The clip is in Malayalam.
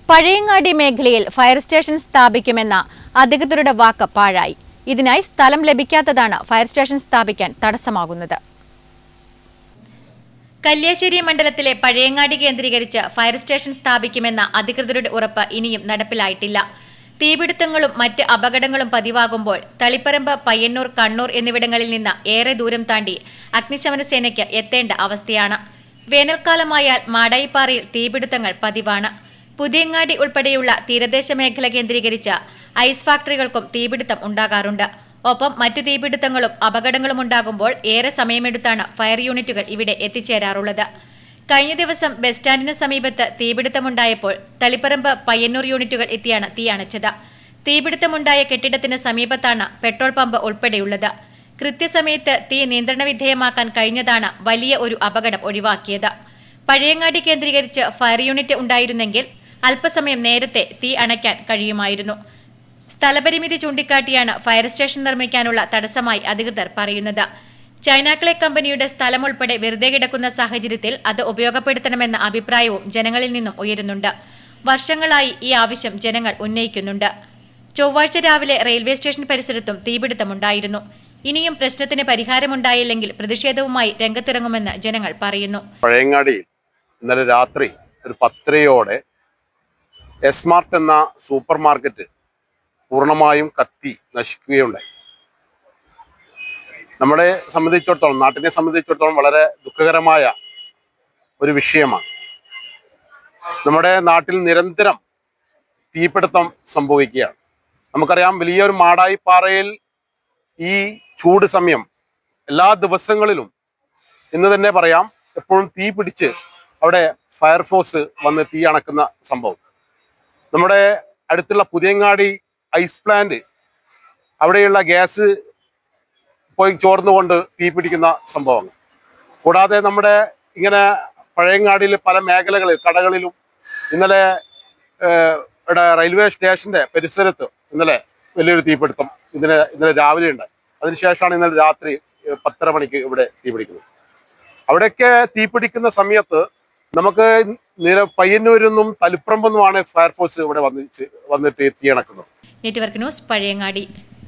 പഴയങ്ങാടി മേഖലയിൽ ഫയർ സ്റ്റേഷൻ സ്ഥാപിക്കുമെന്ന അധികൃതരുടെ വാക്ക് പാഴായി. ഇതിനായി സ്ഥലം ലഭിക്കാത്തതാണ് ഫയർ സ്റ്റേഷൻ സ്ഥാപിക്കാൻ തടസ്സമാകുന്നത്. കല്യാശ്ശേരി മണ്ഡലത്തിലെ പഴയങ്ങാടി കേന്ദ്രീകരിച്ച് ഫയർ സ്റ്റേഷൻ സ്ഥാപിക്കുമെന്ന അധികൃതരുടെ ഉറപ്പ് ഇനിയും നടപ്പിലായിട്ടില്ല. തീപിടുത്തങ്ങളും മറ്റ് അപകടങ്ങളും പതിവാകുമ്പോൾ തളിപ്പറമ്പ്, പയ്യന്നൂർ, കണ്ണൂർ എന്നിവിടങ്ങളിൽ നിന്ന് ഏറെ ദൂരം താണ്ടി അഗ്നിശമന സേനയ്ക്ക് എത്തേണ്ട അവസ്ഥയാണ്. വേനൽക്കാലമായാൽ മാടായിപ്പാറയിൽ തീപിടുത്തങ്ങൾ പതിവാണ്. പുതിയങ്ങാടി ഉൾപ്പെടെയുള്ള തീരദേശ മേഖല കേന്ദ്രീകരിച്ച് ഐസ് ഫാക്ടറികൾക്കും തീപിടുത്തം ഉണ്ടാകാറുണ്ട്. ഒപ്പം മറ്റു തീപിടുത്തങ്ങളും അപകടങ്ങളും ഉണ്ടാകുമ്പോൾ ഏറെ സമയമെടുത്താണ് ഫയർ യൂണിറ്റുകൾ ഇവിടെ എത്തിച്ചേരാറുള്ളത്. കഴിഞ്ഞ ദിവസം ബസ് സ്റ്റാൻഡിന് സമീപത്ത് തീപിടുത്തമുണ്ടായപ്പോൾ തളിപ്പറമ്പ്, പയ്യന്നൂർ യൂണിറ്റുകൾ എത്തിയാണ് തീ അണച്ചത്. തീപിടുത്തമുണ്ടായ കെട്ടിടത്തിന് സമീപത്താണ് പെട്രോൾ പമ്പ് ഉൾപ്പെടെയുള്ളത്. കൃത്യസമയത്ത് തീ നിയന്ത്രണ വിധേയമാക്കാൻ കഴിഞ്ഞതാണ് വലിയ ഒരു അപകടം ഒഴിവാക്കിയത്. പഴയങ്ങാടി കേന്ദ്രീകരിച്ച് ഫയർ യൂണിറ്റ് ഉണ്ടായിരുന്നെങ്കിൽ അല്പസമയം നേരത്തെ തീ അണയ്ക്കാൻ കഴിയുമായിരുന്നു. സ്ഥലപരിമിതി ചൂണ്ടിക്കാട്ടിയാണ് ഫയർ സ്റ്റേഷൻ നിർമ്മിക്കാനുള്ള തടസ്സമായി അധികൃതർ പറയുന്നത്. ചൈനാക്ലേ കമ്പനിയുടെ സ്ഥലം ഉൾപ്പെടെ വെറുതെ കിടക്കുന്ന സാഹചര്യത്തിൽ അത് ഉപയോഗപ്പെടുത്തണമെന്ന അഭിപ്രായവും ജനങ്ങളിൽ നിന്നും ഉയരുന്നുണ്ട്. വർഷങ്ങളായി ഈ ആവശ്യം ജനങ്ങൾ ഉന്നയിക്കുന്നുണ്ട്. ചൊവ്വാഴ്ച രാവിലെ റെയിൽവേ സ്റ്റേഷൻ പരിസരത്തും തീപിടുത്തമുണ്ടായിരുന്നു. ഇനിയും പ്രശ്നത്തിന് പരിഹാരമുണ്ടായില്ലെങ്കിൽ പ്രതിഷേധവുമായി രംഗത്തിറങ്ങുമെന്ന് ജനങ്ങൾ പറയുന്നു. പഴയങ്ങാടിയിൽ ഇന്നലെ രാത്രി ഒരു 10:30 എസ്മാർട്ട് എന്ന സൂപ്പർ മാർക്കറ്റ് പൂർണ്ണമായും കത്തി നശിക്കുകയുണ്ടായി. നമ്മളെ സംബന്ധിച്ചിടത്തോളം, നാട്ടിനെ സംബന്ധിച്ചിടത്തോളം വളരെ ദുഃഖകരമായ ഒരു വിഷയമാണ്. നമ്മുടെ നാട്ടിൽ നിരന്തരം തീപിടുത്തം സംഭവിക്കുകയാണ്. നമുക്കറിയാം, വലിയൊരു മാടായിപ്പാറയിൽ ഈ ചൂട് സമയം എല്ലാ ദിവസങ്ങളിലും ഇന്ന് തന്നെ പറയാം, എപ്പോഴും തീ പിടിച്ച് അവിടെ ഫയർഫോഴ്സ് വന്ന് തീ അണക്കുന്ന സംഭവം. നമ്മുടെ അടുത്തുള്ള പുതിയങ്ങാടി ഐസ് പ്ലാന്റ്, അവിടെയുള്ള ഗ്യാസ് പോയി ചോർന്നുകൊണ്ട് തീ പിടിക്കുന്ന സംഭവങ്ങൾ. കൂടാതെ നമ്മുടെ ഇങ്ങനെ പഴയങ്ങാടിയിൽ പല മേഖലകളിൽ, കടകളിലും ഇന്നലെ ഇവിടെ റെയിൽവേ സ്റ്റേഷന്റെ പരിസരത്ത് ഇന്നലെ വലിയൊരു തീപിടുത്തം ഇന്നലെ രാവിലെ ഉണ്ടായി. അതിനുശേഷമാണ് ഇന്നലെ രാത്രി 10:30 മണിക്ക് ഇവിടെ തീ പിടിക്കുന്നത്. അവിടെയൊക്കെ തീ പിടിക്കുന്ന സമയത്ത് നമുക്ക് പയ്യന്നൂരിൽ നിന്നും തളിപ്പറമ്പിൽ നിന്നുമാണ് ഫയർഫോഴ്സ് ഇവിടെ വന്നിട്ട് തീ അണക്കുന്നത്. Network news, Pazhayangadi.